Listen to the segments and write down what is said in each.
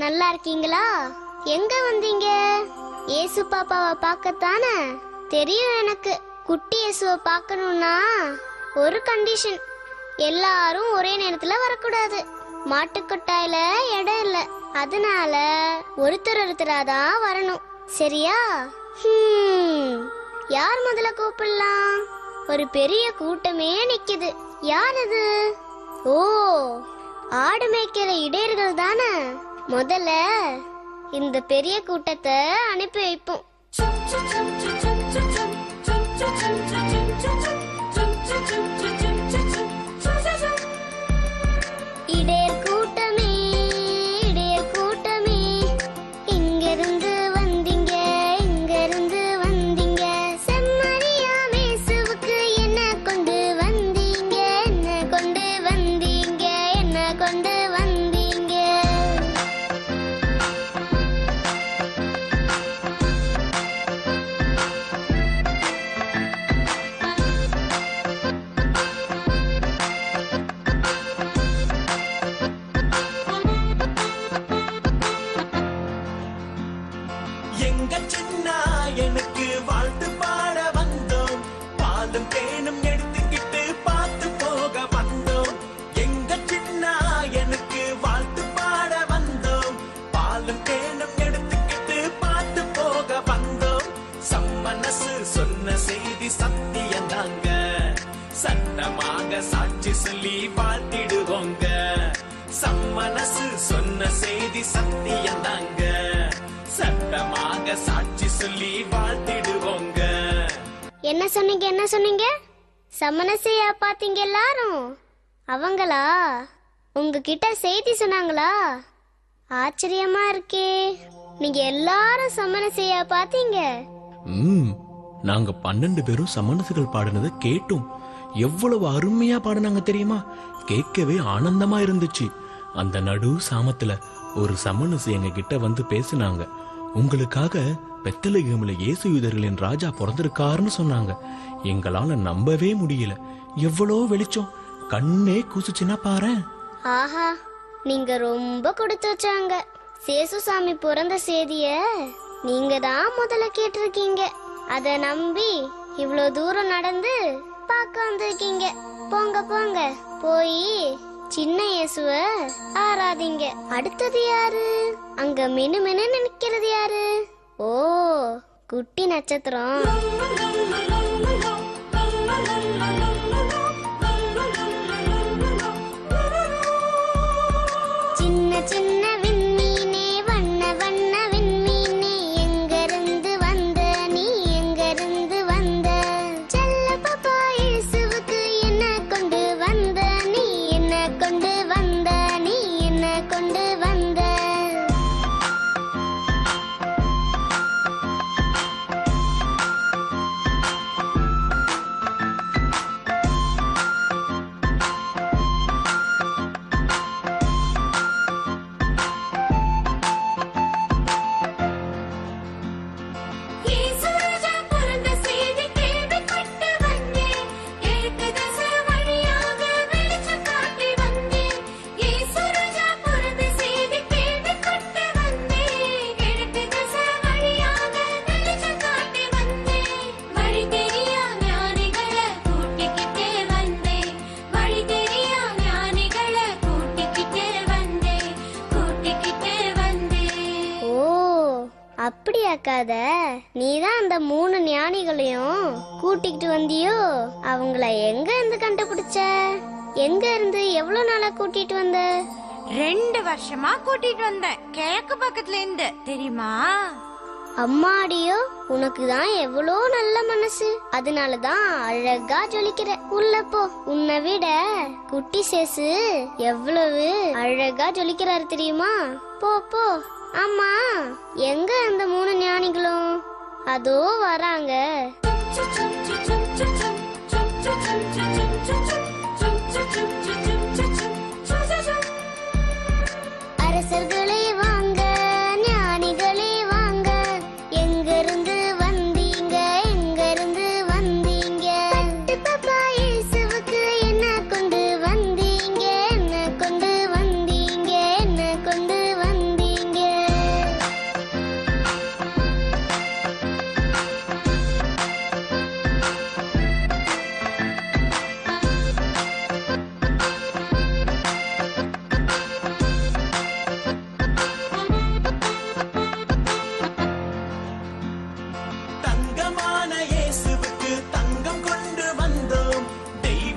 நல்லா இருக்கீங்களா? எங்க வந்தீங்க? இயேசு பாப்பாவை பார்க்கத்தானே? தெரியும் எனக்கு. குட்டி இயேசுவை பார்க்கணும்னா ஒரு கண்டிஷன், எல்லாரும் ஒரே நேரத்துல வரக்கூடாது. மாட்டுக்கொட்டாயில இடம் இல்ல, அதனால ஒருத்தராதான் வரணும். சரியா? யார் முதல்ல கூப்பிடலாம்? ஒரு பெரிய கூட்டமே நிக்குது. யார் அது? ஓ, ஆடு மேய்க்கிற இடையர்கள் தானே. முதல்ல இந்த பெரிய கூட்டத்தை அனுப்பி வைப்போம். இடையர் கூட்டமே, இடையர் கூட்டமே, இங்கிருந்து வந்தீங்க, இங்கிருந்து வந்தீங்க. செம்மறியா மேசுவுக்கு என்ன கொண்டு வந்தீங்க, என்ன கொண்டு வந்தீங்க, என்ன கொண்டு வந்தீங்க? எங்க சின்ன எனக்கு வாழ்த்து பாட வந்தோம், பாலும் தேனும் எடுத்துக்கிட்டு பார்த்து போக வந்தோம். எங்க சின்ன எனக்கு வாழ்த்து பாட வந்தோம், பாலும் தேனும் எடுத்துக்கிட்டு பார்த்து போக வந்தோம். சம்மனசு சொன்ன செய்தி சத்தியம் தாங்க, சட்டமாக சாட்சி சொல்லி வாழ்த்திடுவோங்க. சம்மனசு சொன்ன செய்தி சத்தியம் தாங்க, சட்டமாக சாட்சி சொல்லி வாழ்த்திடுவோங்க. என்ன சொன்னீங்க, என்ன சொன்னீங்க? சமனசையா பாத்தீங்க எல்லாரும்? அவங்களா உங்ககிட்ட செய்தி சொன்னாங்களா? ஆச்சரியமா இருக்கே. நீங்க எல்லாரும் சமனசையா பாத்தீங்க? நாங்க 12 பேரும் சமணசுகள் பாடினதை கேட்டோம். எவ்வளவு அருமையா பாடினாங்க தெரியுமா? கேட்கவே ஆனந்தமா இருந்துச்சு. அந்த நடு சாமத்துல ஒரு சமணசு எங்க கிட்ட வந்து பேசினாங்க. உங்களுக்காக பெத்தலகேம்ல இயேசு யூதர்களின் ராஜா பிறந்திருக்காருன்னு சொன்னாங்க. எங்களால நம்பவே முடியல. எவ்வளோ வெளிச்சம், கண்ணே கூசுச்சுன்னா பாரு. ஆஹா, நீங்க ரொம்ப கொடுத்து வச்சாங்க. சேசுசாமி பிறந்த செய்திய நீங்க தான் முதல்ல கேட்டிருக்கீங்க. அத நம்பி இவ்வளவு தூரம் நடந்து பார்க்க வந்திருக்கீங்க. போங்க போங்க, போய் சின்ன இயேசுவ ஆராதிங்க. அடுத்தது யாரு? அங்க மினு மினு நினைக்கிறது யாரு? ஓ, குட்டி நட்சத்திரம். சின்ன சின்ன விண்மீனே, வண்ண வண்ண விண்மீனே, எங்கிருந்து வந்த நீ, எங்கிருந்து வந்த? செல்ல பாப்பா இயேசுவுக்கு என்ன கொண்டு வந்த நீ, என்ன கொண்டு வந்த நீ, என்ன கொண்டு வந்த? அப்படியாக்காத, நீதான் அந்த 3 ஞானிகளையும் கூட்டிக்கிட்டு வந்தியோ? அவங்கள எங்க இருந்து கண்டுபிடிச்ச? எங்க இருந்து எவ்வளவு நாளா கூட்டிட்டு வந்த? 2 வருஷமா கூட்டிட்டு வந்தேன், கிழக்கு பக்கத்துல இருந்து. தெரியுமா? அம்மாடியோ, உனக்கு தான் எவ்வளோ நல்ல மனசு. அதனாலதான் அழகா ஜொலிக்கிற. உள்ள போ. உன்னை விட குட்டி சேசு எவ்வளவு அழகா ஜொலிக்கிறாரு தெரியுமா? போ போ. ஆமா, எங்க அந்த 3 ஞானிகளும்? அதோ வராங்க. அரசர்களே வாங்க, ஞானிகளே வாங்க, எங்கிருந்து வந்தீங்க, எங்கிருந்து வந்தீங்க? பாப்பா இயேசுவுக்கு என்ன கொண்டு வந்தீங்க, என்ன கொண்டு வந்தீங்க, என்ன கொண்டு வந்தீங்க?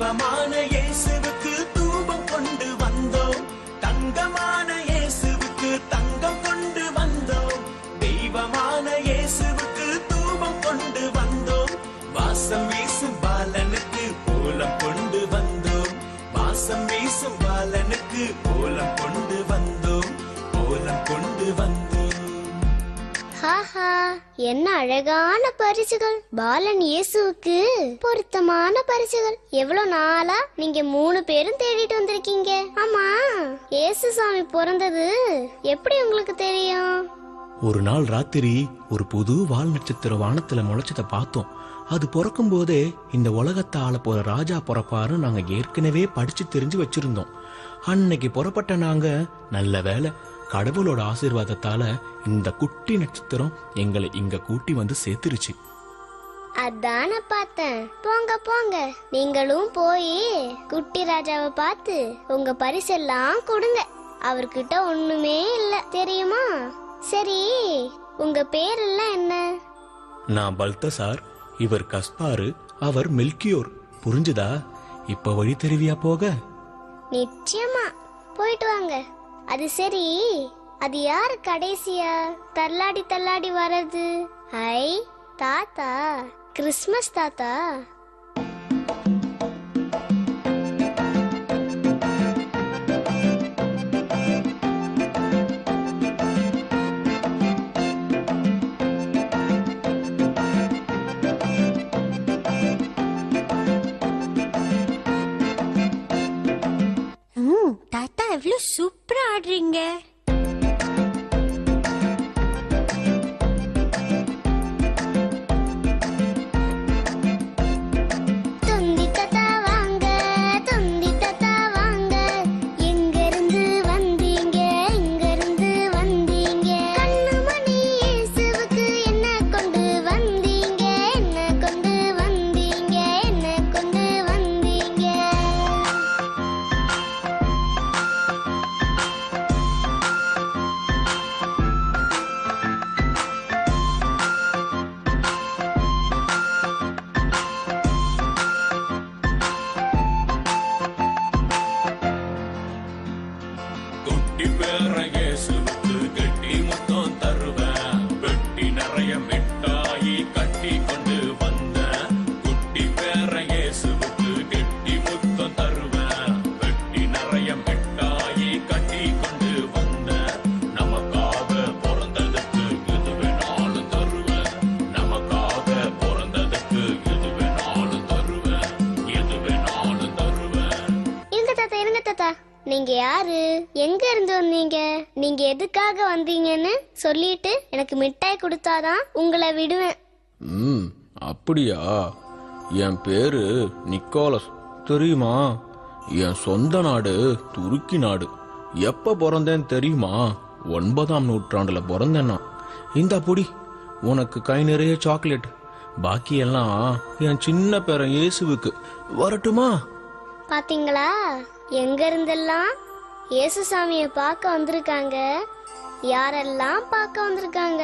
தெய்வமான இயேசுவுக்கு தூபம் கொண்டு வந்தோம், தங்கமான இயேசுவுக்கு தங்கம் கொண்டு வந்தோம், தெய்வமான இயேசுவுக்கு தூபம் கொண்டு வந்தோம், வாசம் வீசும் பாலனுக்கு கோலம் கொண்டு வந்தோம், வாசம் வீசும் பாலனுக்கு கோலம் கொண்டு வந்தோம், கோலம் கொண்டு வந்தோம். ஹாஹா, என்ன அழகான பரிசுகள்! பாலன் இயேசுவுக்கு பொருத்தமான பரிசுகள். எவ்வளவு நாளா நீங்க 3 பேரும் தேடிட்டு வந்திருக்கீங்க. ஆமா, இயேசு சாமி பிறந்தது எப்படி உங்களுக்கு தெரியும்? ஒரு நாள் ராத்திரி ஒரு புது வால் நட்சத்திர வானத்துல முளைச்சத பார்த்தோம். அது பிறக்கும் போதே இந்த உலகத்தை ஆள போற ராஜா பிறப்பாருன்னு நாங்க ஏற்கனவே படிச்சு தெரிஞ்சு வச்சிருந்தோம். அன்னைக்கு புறப்பட்ட நாங்க நல்ல வேளை கடவுளோட ஆசீர்வாதத்தால இந்த குட்டி நட்சத்திரம் எங்களை இங்க கூட்டி வந்து சேர்த்துருச்சு. அதான பார்த்தேன். போங்க போங்க, நீங்களும் போய் குட்டி ராஜாவை பார்த்து உங்க பரிசெல்லாம் கொடுங்க. அவர்கிட்ட ஒண்ணுமே இல்ல தெரியுமா? சரி, உங்க பேரெல்லாம் என்ன? நான் பல்தசார், இவர் கஸ்பாரு, அவர் மெல்கியோர். புரிஞ்சுதா? இப்ப வழி தெரிவியா போக? நிச்சயமா, போயிட்டு வாங்க. அது சரி, அது யாரு கடைசியா தள்ளாடி தள்ளாடி வர்றது? ஐ, தாத்தா, கிறிஸ்மஸ் தாத்தா. தாத்தா எவ்வளவு சூப்பரா ஆடுறீங்க. தொந்தி தாத்தா வாங்க, தொந்தி தாத்தா வாங்க, எங்க இருந்து வந்தீங்க, எங்க இருந்து வந்தீங்க? கண்ணுமணி இயேசுவுக்கு என்ன கொண்டு வந்தீங்க, என்ன கொண்டு வந்தீங்க, என்ன கொண்டு வந்தீங்க? குட்டி பேர இயேசுவுக்கு கட்டி முத்தம் தருவேன், வெட்டி நிறைய மிட்டாயி கட்டி கொண்டு வந்தேன். குட்டி பேர இயேசுவுக்கு கட்டி முத்தம் தருவேன், வெட்டி நிறைய மிட்டாயி கட்டி கொண்டு வந்தேன். நமக்காக பிறந்ததுக்கு எது வேணாலும் தருவேன், நமக்காக பிறந்ததுக்கு எது வேணாலும் தருவேன், எது வேணாலும் தருவேன். இருங்க தாத்தா, இருங்க தாத்தா. நீங்க யாரு? எங்க இருந்து வந்தீங்க? நீங்க எதுக்காக வந்தீங்கன்னு சொல்லிட்டு எனக்கு மிட்டாய் கொடுத்தாதான் உங்களை விடுவேன். அப்படியா? என் பேரு நிக்கோலஸ், தெரியுமா? என் சொந்த நாடு துருக்கி நாடு. எப்ப பிறந்தேன் தெரியுமா? 9ஆம் நூற்றாண்டுல பிறந்தேன்னா. இந்த புடி, உனக்கு கை நிறைய சாக்லேட். பாக்கியெல்லாம் என் சின்ன பேரன் இயேசுவுக்கு. வரட்டுமா? பாத்தீங்களா, எங்க இருந்தெல்லாம் இயேசு சாமிய பார்க்க வந்திருக்காங்க. யாரெல்லாம் பார்க்க வந்திருக்காங்க?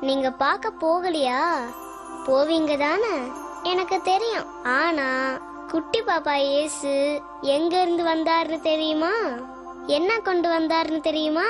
நீங்க பார்க்க போகலையா? போவீங்க தானே, எனக்கு தெரியும். ஆனா குட்டி பாப்பா இயேசு எங்க இருந்து வந்தாருன்னு தெரியுமா? என்ன கொண்டு வந்தாருன்னு தெரியுமா?